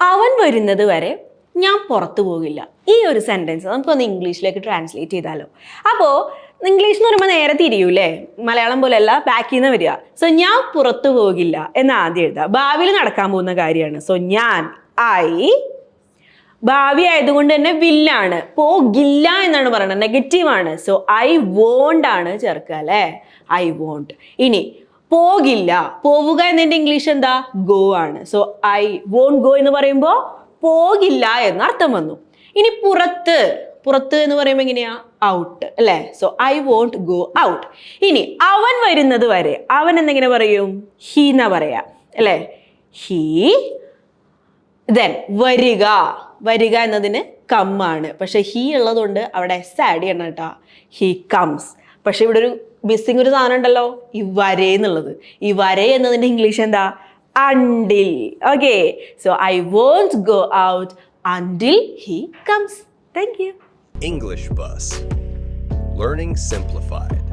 അവൻ വരുന്നത് വരെ ഞാൻ പുറത്തു പോകില്ല. ഈ ഒരു സെൻറ്റൻസ് നമുക്കൊന്ന് ഇംഗ്ലീഷിലേക്ക് ട്രാൻസ്ലേറ്റ് ചെയ്താലോ. അപ്പോൾ ഇംഗ്ലീഷ് എന്ന് പറയുമ്പോൾ നേരെ തിരിയൂലേ, മലയാളം പോലെയല്ല ബാക്കിൽ നിന്ന് വരിക. സോ ഞാൻ പുറത്തു പോകില്ല എന്ന് ആദ്യം എഴുതാം. ഭാവിയിൽ നടക്കാൻ പോകുന്ന കാര്യമാണ്. സോ ഞാൻ ഭാവി ആയതുകൊണ്ട് തന്നെ വില്ലാണ്, പോകില്ല എന്നാണ് പറയുന്നത്, നെഗറ്റീവാണ്. സോ ഐ വോണ്ട് ആണ് ചേർക്കുക അല്ലേ, ഐ വോണ്ട്. ഇനി പോകില്ല, പോവുക എന്നതിൻ്റെ ഇംഗ്ലീഷ് എന്താ, ഗോ ആണ്. സോ ഐ വോണ്ട് ഗോ എന്ന് പറയുമ്പോൾ പോകില്ല എന്ന് അർത്ഥം വന്നു. ഇനി പുറത്ത് എന്ന് പറയുമ്പോൾ എങ്ങനെയാ, ഔട്ട് അല്ലേ. So I won't go out. ഇനി അവൻ വരുന്നത് വരെ, അവൻ എന്തെങ്ങനെ പറയും, ഹി എന്നാ പറയാ അല്ലേ, ഹി. ദെൻ വരിക എന്നതിന് കം ആണ്, പക്ഷെ ഹി ഉള്ളതുകൊണ്ട് അവിടെ എസ് ആഡ് ചെയ്യണം കേട്ടോ, ഹി കംസ്. പക്ഷെ ഇവിടെ ഒരു മിസ്സിങ് ഒരു സാധനം ഉണ്ടല്ലോ, ഈ വരെ എന്നുള്ളത്. ഈ വരെ എന്നതിൻ്റെ ഇംഗ്ലീഷ് എന്താ, until. Okay, so I won't go out until he comes. Thank you. English Bus. Learning Simplified.